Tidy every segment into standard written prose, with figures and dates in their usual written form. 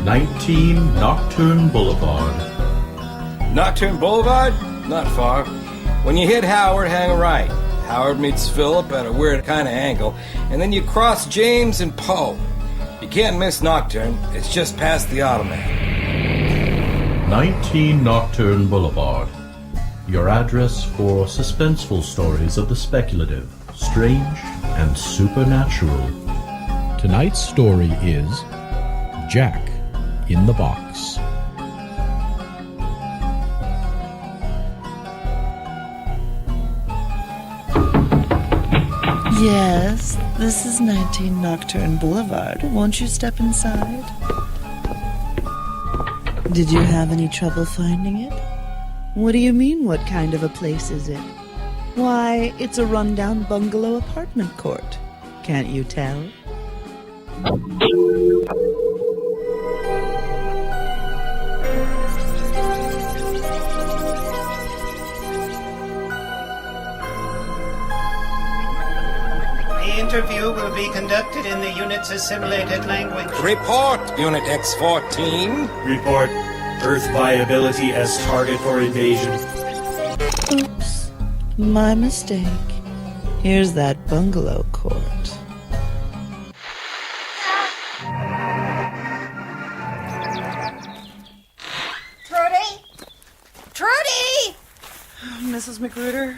19 Nocturne Boulevard. Nocturne Boulevard? Not far. When you hit Howard, hang a right. Howard meets Phillip at a weird kind of angle, and then you cross James and Poe. You can't miss Nocturne. It's just past the Automat. 19 Nocturne Boulevard. Your address for suspenseful stories of the speculative, strange, and supernatural. Tonight's story is Jack in the Box. Yes, this is 19 Nocturne Boulevard. Won't you step inside? Did you have any trouble finding it? What do you mean, what kind of a place is it? Why, it's a rundown bungalow apartment court. Can't you tell? The interview will be conducted in the unit's assimilated language. Report, Unit X-14. Report. Earth viability as target for invasion. Oops, my mistake. Here's that bungalow court. Trudy! Mrs. MacGruder,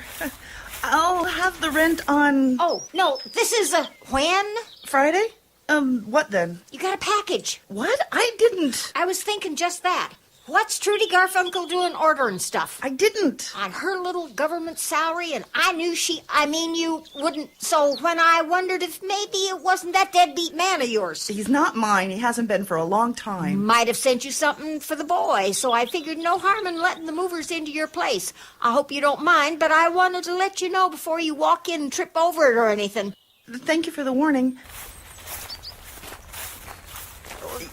I'll have the rent on... Oh, no, this is when? Friday? What then? You got a package. What? I didn't. I was thinking just that. What's Trudy Garfunkel doing ordering stuff? I didn't. On her little government salary, and I knew you wouldn't. So when I wondered if maybe it wasn't that deadbeat man of yours. He's not mine. He hasn't been for a long time. Might have sent you something for the boy, so I figured no harm in letting the movers into your place. I hope you don't mind, but I wanted to let you know before you walk in and trip over it or anything. Thank you for the warning.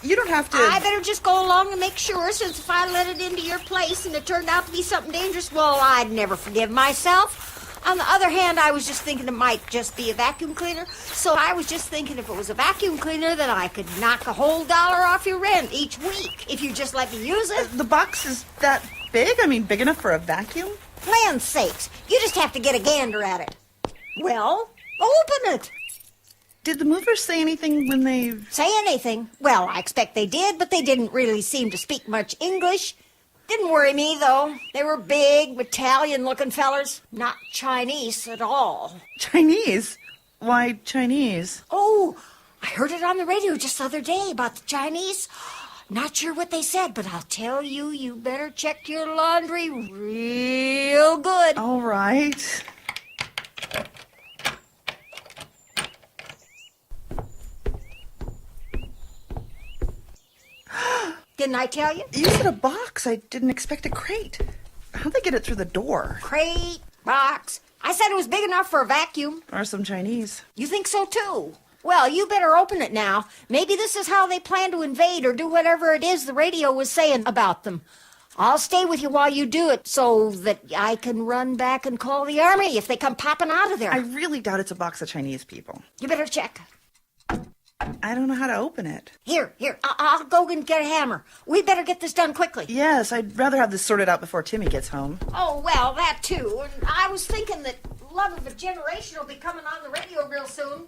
You don't have to... I better just go along and make sure, since if I let it into your place and it turned out to be something dangerous, well, I'd never forgive myself. On the other hand, I was just thinking it might just be a vacuum cleaner, so I was just thinking if it was a vacuum cleaner, then I could knock a whole $1 off your rent each week, if you just let me use it. The box is that big? I mean, big enough for a vacuum? Land's sakes, you just have to get a gander at it. Well, open it. Did the movers say anything when they... Say anything? Well, I expect they did, but they didn't really seem to speak much English. Didn't worry me, though. They were big, Italian-looking fellers. Not Chinese at all. Chinese? Why Chinese? Oh, I heard it on the radio just the other day about the Chinese. Not sure what they said, but I'll tell you, you better check your laundry real good. All right. Didn't I tell you? You said a box. I didn't expect a crate. How'd they get it through the door? Crate, box. I said it was big enough for a vacuum. Or some Chinese. You think so, too? Well, you better open it now. Maybe this is how they plan to invade or do whatever it is the radio was saying about them. I'll stay with you while you do it so that I can run back and call the army if they come popping out of there. I really doubt it's a box of Chinese people. You better check. I don't know how to open it. Here, I'll go and get a hammer. We better get this done quickly. Yes, I'd rather have this sorted out before Timmy gets home. Oh, well, that too. And I was thinking that Love of a Generation will be coming on the radio real soon.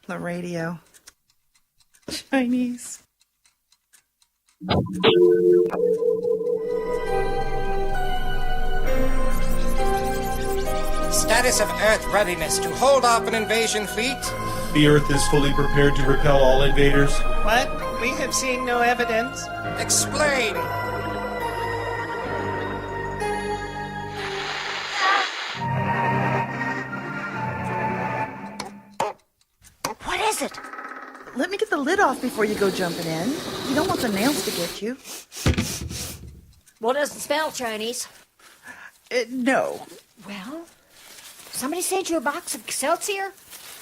The radio. Chinese. Status of Earth readiness to hold off an invasion fleet. The Earth is fully prepared to repel all invaders. What? We have seen no evidence. Explain. What is it? Let me get the lid off before you go jumping in. You don't want the nails to get you. Well, it doesn't smell Chinese. No. Well, somebody sent you a box of Excelsior?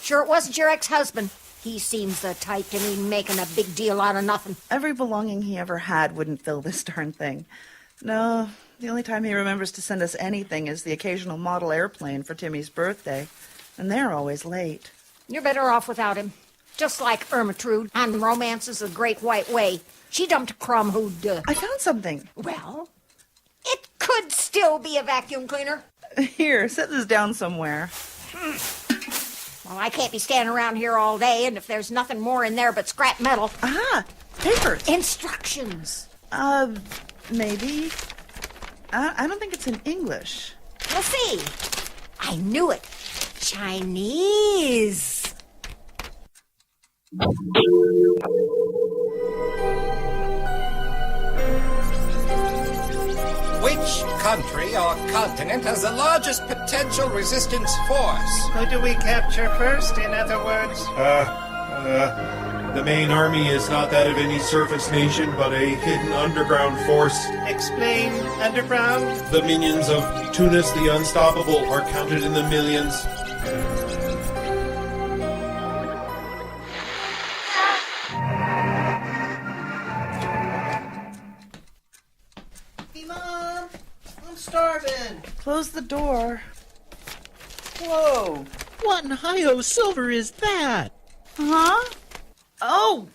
Sure it wasn't your ex-husband. He seems the type to be making a big deal out of nothing. Every belonging he ever had wouldn't fill this darn thing. No, the only time he remembers to send us anything is the occasional model airplane for Timmy's birthday. And they're always late. You're better off without him. just like Ermentrude on Romances of the Great White Way. She dumped a crumb who'd... I found something. Well, it could still be a vacuum cleaner. Here, set this down somewhere. Well, I can't be standing around here all day, and if there's nothing more in there but scrap metal... Ah, papers. Instructions. Maybe. I don't think it's in English. We'll see. I knew it. Chinese. Which country or continent has the largest potential resistance force? Who do we capture first, in other words? The main army is not that of any surface nation, but a hidden underground force. Explain underground. The minions of Tunis the Unstoppable are counted in the millions. Hey, Mom! I'm starving! Close the door. Whoa! What in high-o silver is that? Huh? Oh!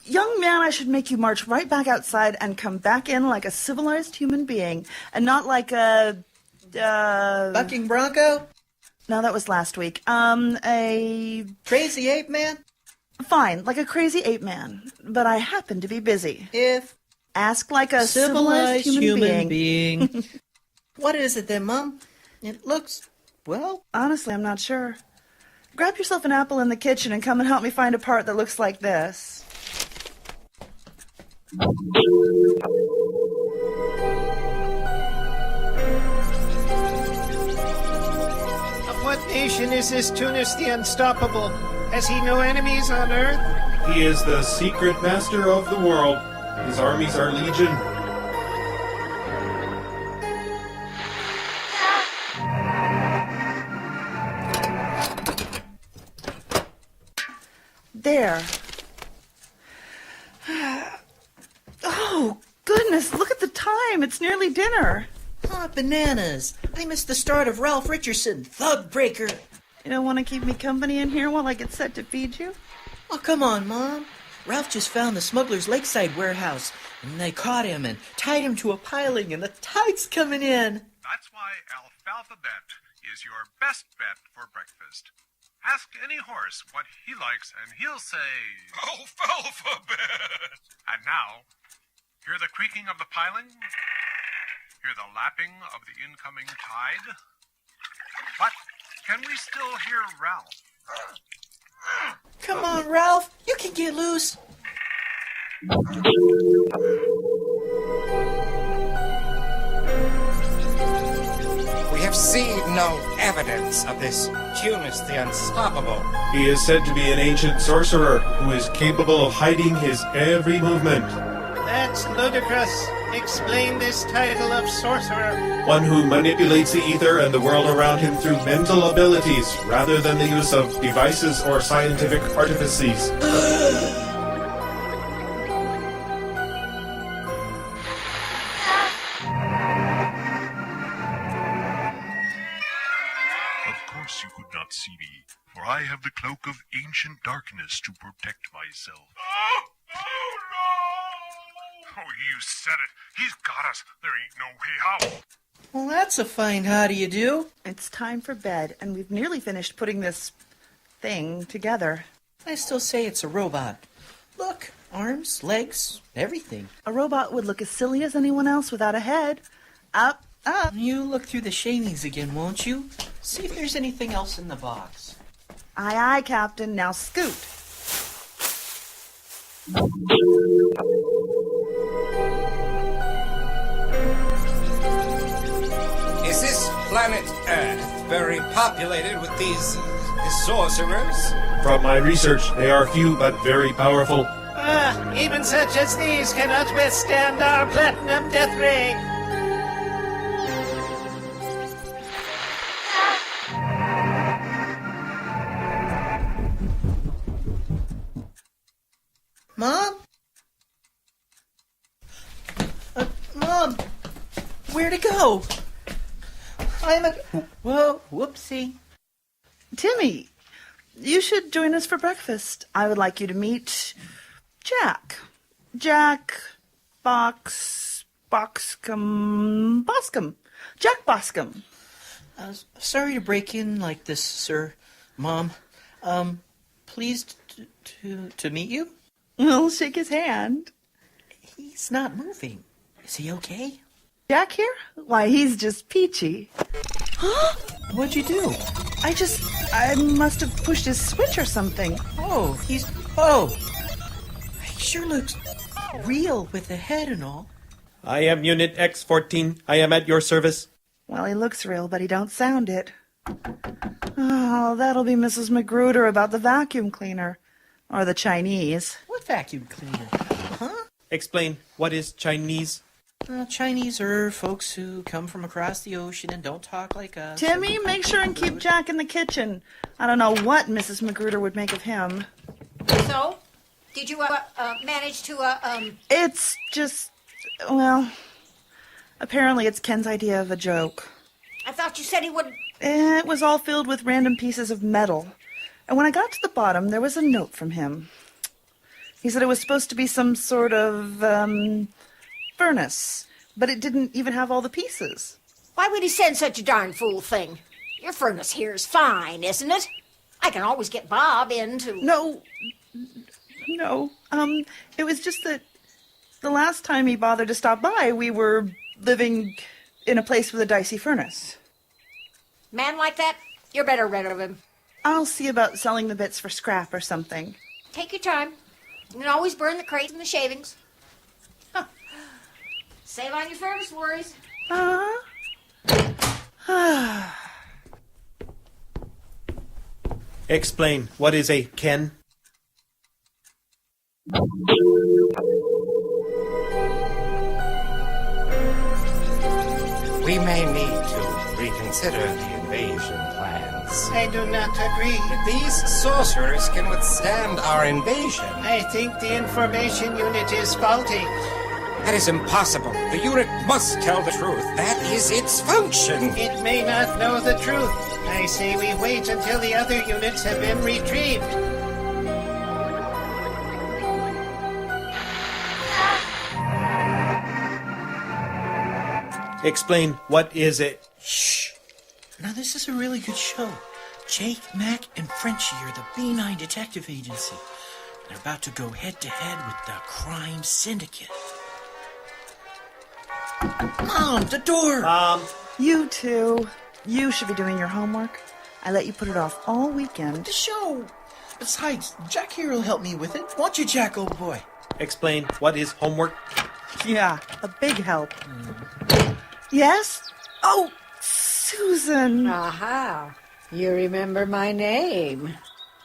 Young man, I should make you march right back outside and come back in like a civilized human being, and not like a... Bucking bronco? No, that was last week. A... Crazy ape man? Fine, like a crazy ape man. But I happen to be busy. If... Ask like a civilized human being. What is it then, Mom? It looks... well... Honestly, I'm not sure. Grab yourself an apple in the kitchen and come and help me find a part that looks like this. Of what nation is this Tunis the Unstoppable? Has he no enemies on Earth? He is the secret master of the world. His armies are legion. There. Oh, goodness, look at the time. It's nearly dinner. Ah, bananas! I missed the start of Ralph Richardson, Thug Breaker! You don't want to keep me company in here while I get set to feed you? Oh, come on, Mom. Ralph just found the smuggler's lakeside warehouse, and they caught him and tied him to a piling, and the tide's coming in. That's why Alfalfa Bet is your best bet for breakfast. Ask any horse what he likes, and he'll say, Alfalfa Bet! And now, hear the creaking of the piling? Hear the lapping of the incoming tide? But can we still hear Ralph? Come on, Ralph. You can get loose. We have seen no evidence of this Tunis the Unstoppable. He is said to be an ancient sorcerer who is capable of hiding his every movement. That's ludicrous. Explain this title of sorcerer. One who manipulates the ether and the world around him through mental abilities rather than the use of devices or scientific artifices. Of course you could not see me, for I have the cloak of ancient darkness to protect myself. Oh, no! Oh, you said it. He's got us. There ain't no way out. Well, that's a fine how do you do. It's time for bed, and we've nearly finished putting this thing together. I still say it's a robot. Look, arms, legs, everything. A robot would look as silly as anyone else without a head. Up, up. You look through the shavings again, won't you? See if there's anything else in the box. Aye, aye, Captain. Now scoot. Is this planet Earth very populated with these sorcerers? From my research, they are few but very powerful. Even such as these cannot withstand our platinum death ray. Mom? Mom! Where'd it go? Whoa, whoopsie. Timmy, You should join us for breakfast. I would like you to meet Jack. Jack Boscom. Jack Boscom. Sorry to break in like this, sir. Mom, pleased to meet you? We'll shake his hand. He's not moving. Is he okay? Jack here? Why, he's just peachy. What'd you do? I must have pushed his switch or something. Oh, he sure looks real with the head and all. I am Unit X-14. I am at your service. Well, he looks real, but he don't sound it. Oh, that'll be Mrs. MacGruder about the vacuum cleaner. Or the Chinese. What vacuum cleaner? Huh? Explain, what is Chinese? Chinese are folks who come from across the ocean and don't talk like us. Timmy, make sure and keep Jack in the kitchen. I don't know what Mrs. MacGruder would make of him. So, did you manage to It's just, well, apparently it's Ken's idea of a joke. I thought you said he would. It was all filled with random pieces of metal. And when I got to the bottom, there was a note from him. He said it was supposed to be some sort of, furnace, but it didn't even have all the pieces. Why would he send such a darn fool thing? Your furnace here is fine, isn't it? I can always get Bob in to... No. It was just that the last time he bothered to stop by, we were living in a place with a dicey furnace. Man like that, you're better rid of him. I'll see about selling the bits for scrap or something. Take your time. You can always burn the crates and the shavings. Save on your furnace worries. Explain, what is a Ken? We may need to reconsider the invasion plans. I do not agree. These sorcerers can withstand our invasion. I think the information unit is faulty. That is impossible. The unit must tell the truth. That is its function. It may not know the truth. I say we wait until the other units have been retrieved. Explain, what is it? Shh. Now this is a really good show. Jake, Mac, and Frenchie are the B9 detective agency. They're about to go head-to-head with the crime syndicate. Mom, the door! You two. You should be doing your homework. I let you put it off all weekend. The show! Besides, Jack here will help me with it. Won't you, Jack, old boy? Explain, what is homework? Yeah, a big help. Yes? Oh, Susan. Aha. You remember my name.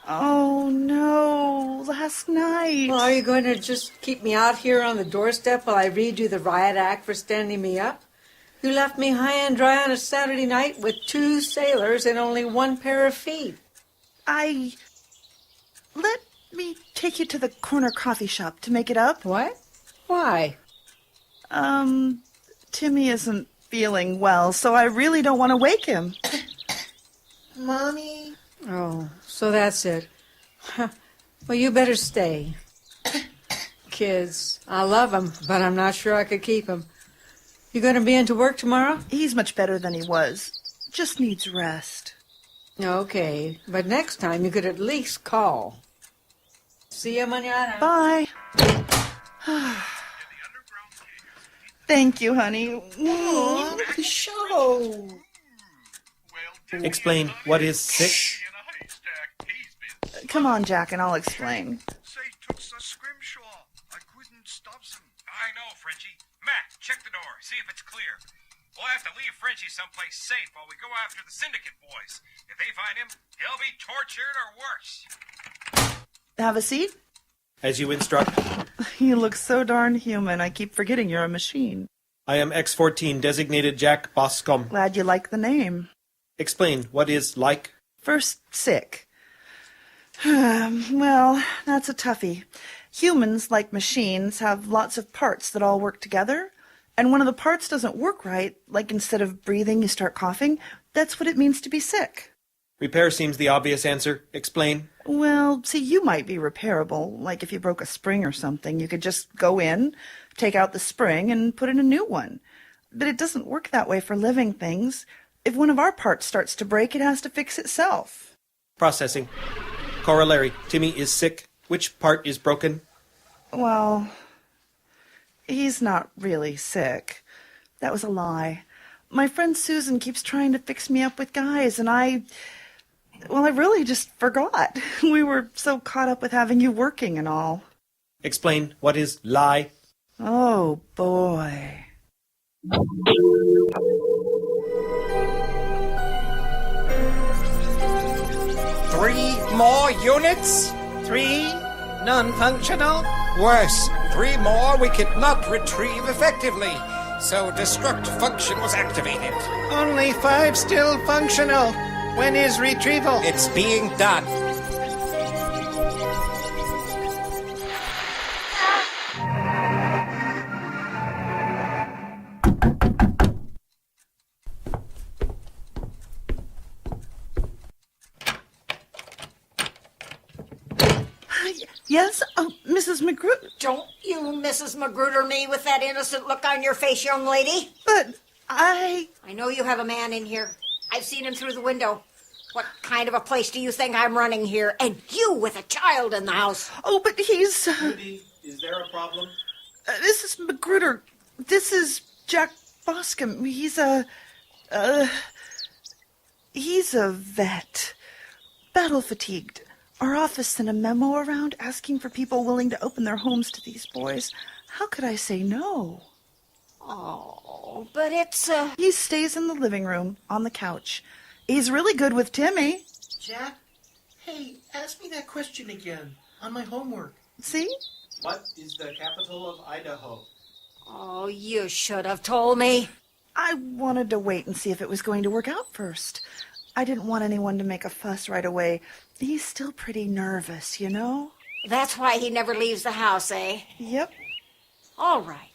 Oh, no. Last night. Well, are you going to just keep me out here on the doorstep while I read you the riot act for standing me up? You left me high and dry on a Saturday night with 2 sailors and only 1 pair of feet. Let me take you to the corner coffee shop to make it up. What? Why? Timmy isn't feeling well, so I really don't want to wake him. Mommy? Oh, so that's it. Well, you better stay. Kids, I love them, but I'm not sure I could keep them. You going to be into work tomorrow? He's much better than he was. Just needs rest. Okay, but next time you could at least call. See you mañana. Bye. Thank you, honey. Oh, the show. Explain, what is sick? Come on, Jack, and I'll explain. I know, Frenchie. Matt, check the door. See if it's clear. We'll have to leave Frenchie someplace safe while we go after the syndicate boys. If they find him, he'll be tortured or worse. Have a seat? As you instruct. You look so darn human, I keep forgetting you're a machine. I am X-14, designated Jack Boscom. Glad you like the name. Explain, what is like? First, sick. Well, that's a toughie. Humans, like machines, have lots of parts that all work together. And one of the parts doesn't work right, like instead of breathing, you start coughing. That's what it means to be sick. Repair seems the obvious answer. Explain. Well, see, you might be repairable. Like if you broke a spring or something, you could just go in, take out the spring, and put in a new one. But it doesn't work that way for living things. If one of our parts starts to break, it has to fix itself. Processing. Corollary. Timmy is sick. Which part is broken? Well, he's not really sick. That was a lie. My friend Susan keeps trying to fix me up with guys, and I really just forgot. We were so caught up with having you working and all. Explain. What is lie? Oh, boy. 3 more units? 3 non-functional? Worse, 3 more we could not retrieve effectively. So destruct function was activated. Only 5 still functional. When is retrieval? It's being done. Yes, Mrs. MacGruder. Don't you Mrs. MacGruder me with that innocent look on your face, young lady. But I know you have a man in here. I've seen him through the window. What kind of a place do you think I'm running here? And you with a child in the house. Oh, but he's... Trudy, is there a problem? This is MacGruder. This is Jack Pockam. He's a vet. Battle fatigued. Our office sent a memo around asking for people willing to open their homes to these boys. How could I say no? Oh, but it's, He stays in the living room, on the couch. He's really good with Timmy. Jack, hey, ask me that question again, on my homework. See? What is the capital of Idaho? Oh, you should have told me. I wanted to wait and see if it was going to work out first. I didn't want anyone to make a fuss right away. He's still pretty nervous, you know? That's why he never leaves the house, eh? Yep. All right.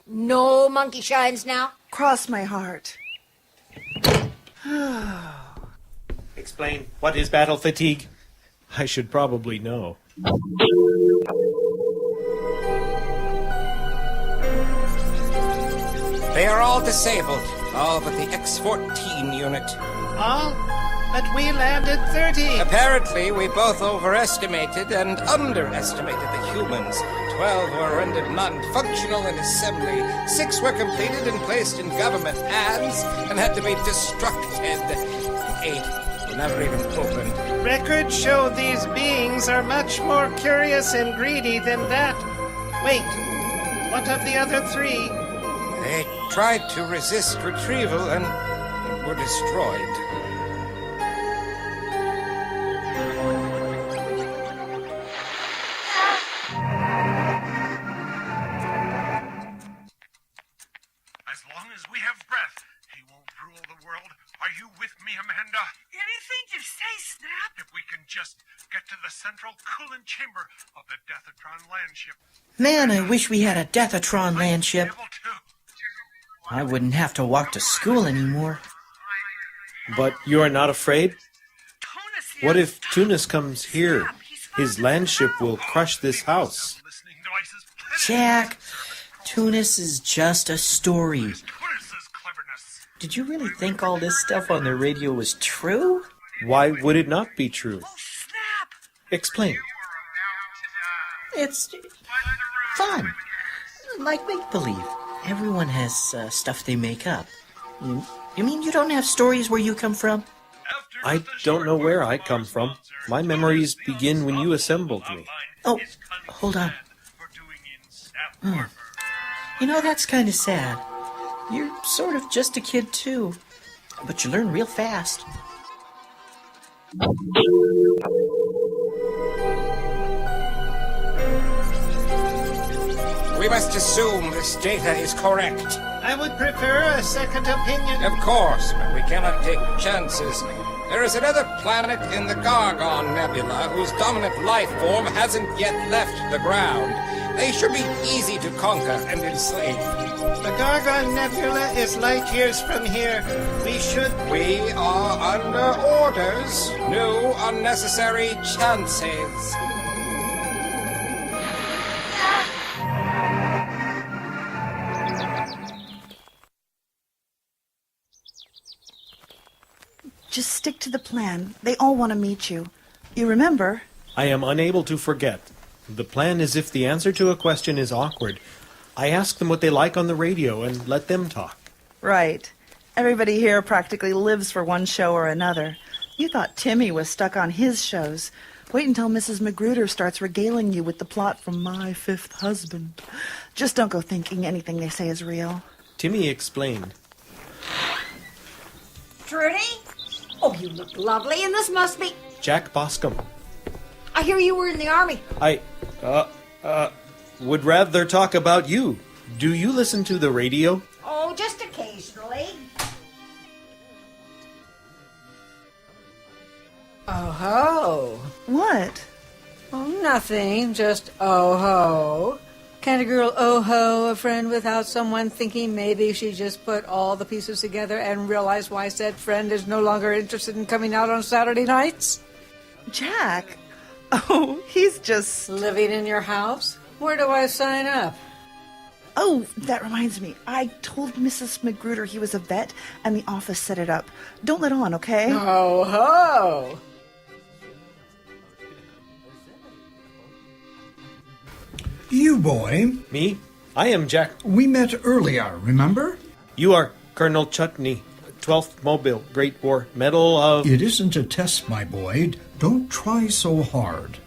No monkey shines now? Cross my heart. Explain. What is battle fatigue? I should probably know. They are all disabled. All but the X-14 unit. All? But we landed 30. Apparently, we both overestimated and underestimated the humans. 12 were rendered non-functional in assembly. 6 were completed and placed in government hands and had to be destructed. 8 were never even opened. Records show these beings are much more curious and greedy than that. Wait, what of the other 3? They tried to resist retrieval and were destroyed. As long as we have breath, he won't rule the world. Are you with me, Amanda? Anything you say, Snap. If we can just get to the central coolant chamber of the Deathatron landship. Man, I wish we had a Deathatron landship. I wouldn't have to walk to school anymore. But you are not afraid? What if Tunis comes here? His landship will crush this house. Jack, Tunis is just a story. Did you really think all this stuff on the radio was true? Why would it not be true? Explain. It's fun. Like make-believe. Everyone has stuff they make up. You mean you don't have stories where you come from? I don't know where I come from. My memories begin when you assembled me. Oh, hold on. You know, that's kind of sad. You're sort of just a kid, too. But you learn real fast. We must assume this data is correct. I would prefer a second opinion. Of course, but we cannot take chances. There is another planet in the Gargon Nebula whose dominant life form hasn't yet left the ground. They should be easy to conquer and enslave. The Gargon Nebula is light years from here. We are under orders. No unnecessary chances. Just stick to the plan. They all want to meet you. You remember? I am unable to forget. The plan is if the answer to a question is awkward, I ask them what they like on the radio and let them talk. Right. Everybody here practically lives for one show or another. You thought Timmy was stuck on his shows. Wait until Mrs. MacGruder starts regaling you with the plot from My Fifth Husband. Just don't go thinking anything they say is real. Timmy explained. Trudy? Oh, you look lovely, and this must be... Jack Boscombe. I hear you were in the army. I would rather talk about you. Do you listen to the radio? Oh, just occasionally. Oh ho. What? Oh, nothing. Just oh ho. Can a girl oh ho a friend without someone thinking maybe she just put all the pieces together and realized why said friend is no longer interested in coming out on Saturday nights? Jack? Oh, he's just... Living in your house? Where do I sign up? Oh, that reminds me. I told Mrs. MacGruder he was a vet, and the office set it up. Don't let on, okay? Oh ho! You boy. Me? I am Jack. We met earlier, remember? You are Colonel Chutney, 12th Mobile, Great War Medal of... It isn't a test, my boy. Don't try so hard.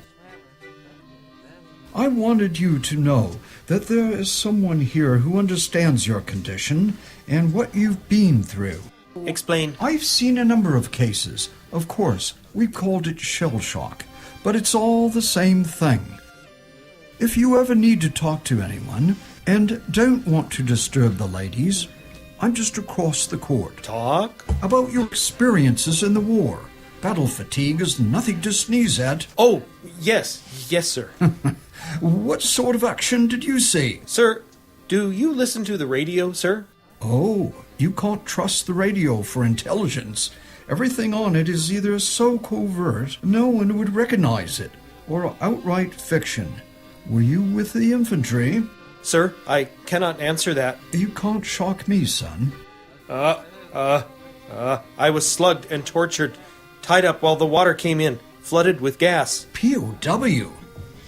I wanted you to know that there is someone here who understands your condition and what you've been through. Explain. I've seen a number of cases. Of course, we called it shell shock, but it's all the same thing. If you ever need to talk to anyone and don't want to disturb the ladies, I'm just across the court. Talk? About your experiences in the war. Battle fatigue is nothing to sneeze at. Oh, yes, sir. What sort of action did you see? Sir, do you listen to the radio, sir? Oh, you can't trust the radio for intelligence. Everything on it is either so covert no one would recognize it, or outright fiction. Were you with the infantry? Sir, I cannot answer that. You can't shock me, son. I was slugged and tortured, tied up while the water came in, flooded with gas. POW?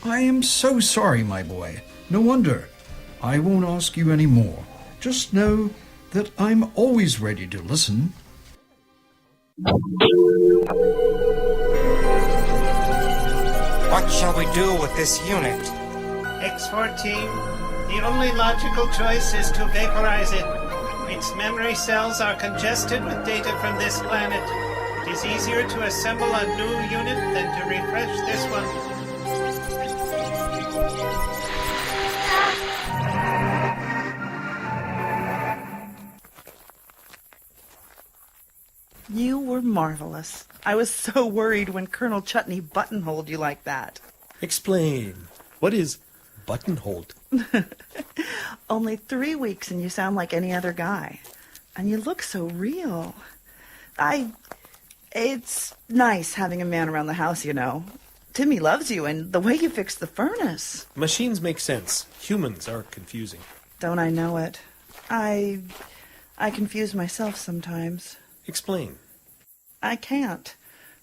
I am so sorry, my boy. No wonder. I won't ask you any more. Just know that I'm always ready to listen. What shall we do with this unit? X-14, the only logical choice is to vaporize it. Its memory cells are congested with data from this planet. It is easier to assemble a new unit than to refresh this one. You were marvelous. I was so worried when Colonel Chutney buttonholed you like that. Explain. What is buttonholed? Only 3 weeks and you sound like any other guy. And you look so real. It's nice having a man around the house, you know. Timmy loves you and the way you fixed the furnace. Machines make sense. Humans are confusing. Don't I know it? I confuse myself sometimes. Explain. I can't.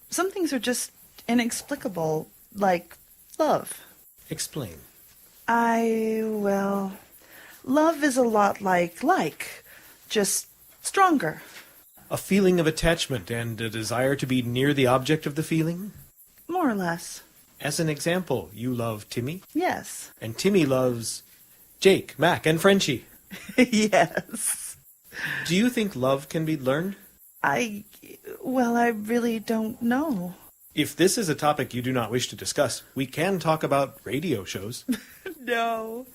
Some things are just inexplicable, like love. Explain. Love is a lot like, just stronger. A feeling of attachment and a desire to be near the object of the feeling? More or less. As an example, you love Timmy? Yes. And Timmy loves Jake, Mac, and Frenchie? Yes. Do you think love can be learned? I really don't know. If this is a topic you do not wish to discuss, we can talk about radio shows. No.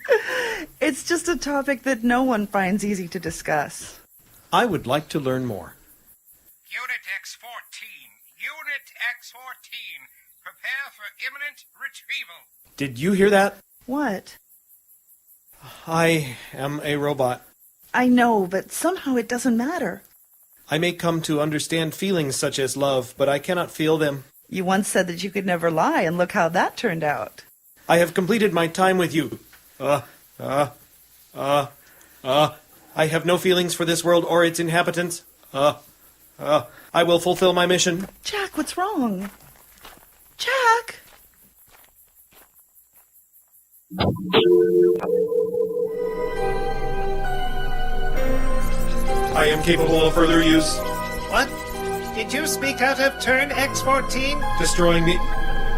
It's just a topic that no one finds easy to discuss. I would like to learn more. Unit X-14. Unit X-14. Prepare for imminent retrieval. Did you hear that? What? I am a robot. I know, but somehow it doesn't matter. I may come to understand feelings such as love, but I cannot feel them. You once said that you could never lie, and look how that turned out. I have completed my time with you. I have no feelings for this world or its inhabitants. I will fulfill my mission. Jack, what's wrong? Jack! I am capable of further use. What? Did you speak out of turn X-14? Destroying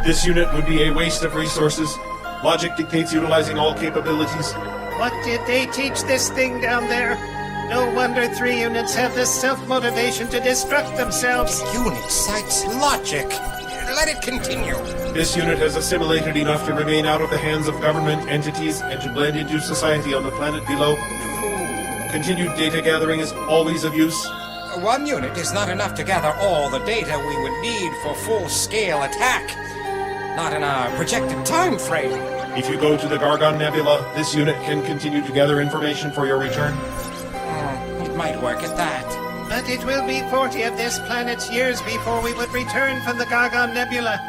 this unit would be a waste of resources. Logic dictates utilizing all capabilities. What did they teach this thing down there? No wonder 3 units have the self-motivation to destruct themselves. Unit cites logic. Let it continue. This unit has assimilated enough to remain out of the hands of government entities and to blend into society on the planet below. Continued data gathering is always of use. 1 unit is not enough to gather all the data we would need for full-scale attack. Not in our projected time frame. If you go to the Gargon Nebula, this unit can continue to gather information for your return. It might work at that. But it will be 40 of this planet's years before we would return from the Gargon Nebula.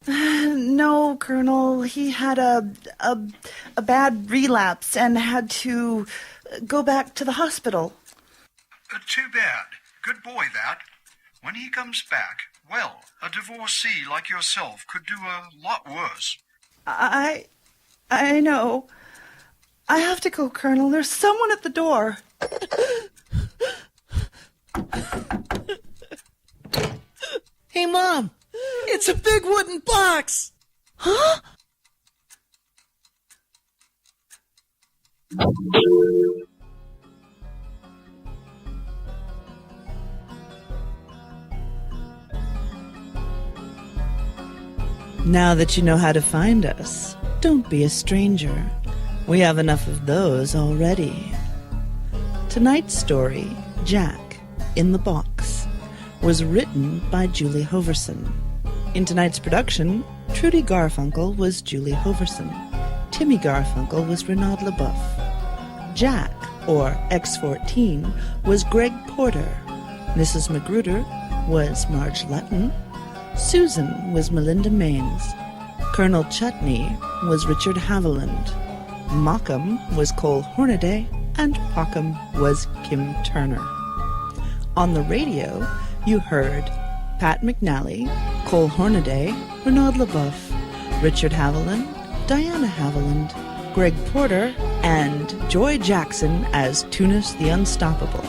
No, Colonel. He had a bad relapse and had to go back to the hospital. Too bad. Good boy, that. When he comes back, well, a divorcee like yourself could do a lot worse. I know. I have to go, Colonel. There's someone at the door. Hey, Mom! It's a big wooden box! Huh? Now that you know how to find us, don't be a stranger. We have enough of those already. Tonight's story, Jack in the Box, was written by Julie Hoverson. In tonight's production, Trudy Garfunkel was Julie Hoverson. Timmy Garfunkel was Reynaud LeBoeuf. Jack, or X-14, was Greg Porter. Mrs. MacGruder was Marge Lutton. Susan was Melinda Maines. Colonel Chutney was Richard Haviland. Mockam was Cole Hornaday, and Pockam was Kim Turner. On the radio, you heard Pat McNally, Cole Hornaday, Reynaud LeBoeuf, Richard Haviland, Diana Haviland, Greg Porter, and Joy Jackson as Tunis the Unstoppable.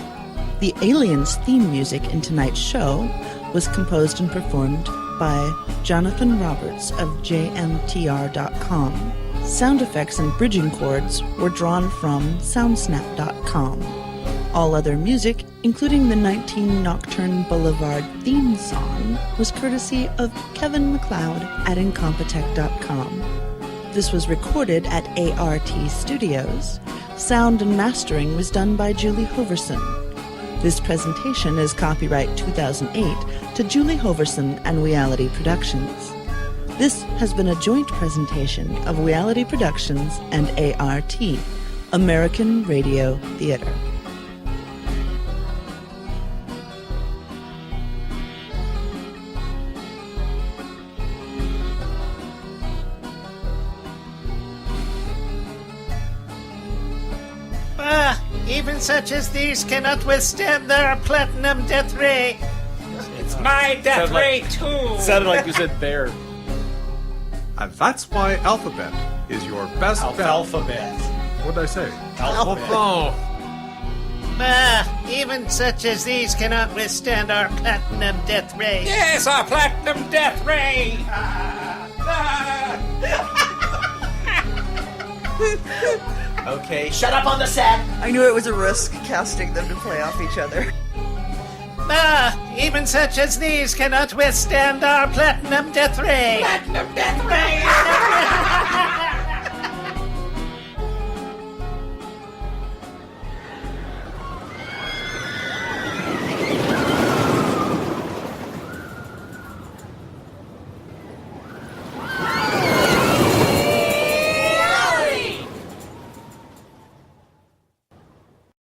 The Aliens theme music in tonight's show was composed and performed by Jonathon Roberts of jmtr.com. Sound effects and bridging chords were drawn from soundsnap.com. All other music, including the 19 Nocturne Boulevard theme song, was courtesy of Kevin MacLeod at Incompetech.com. This was recorded at ART Studios. Sound and mastering was done by Julie Hoverson. This presentation is copyright 2008 to Julie Hoverson and WWII Productions. This has been a joint presentation of WWII Productions and ART, American Radio Theater. Even such as these cannot withstand their platinum death ray. It's my death ray, too. Sounded like you said bear. And that's why Alphabet is your best bet. Alphabet. What did I say? Alphabet. Oh. Even such as these cannot withstand our platinum death ray. Yes, our platinum death ray. Okay, shut up on the set! I knew it was a risk casting them to play off each other. Even such as these cannot withstand our platinum death ray. Platinum death ray!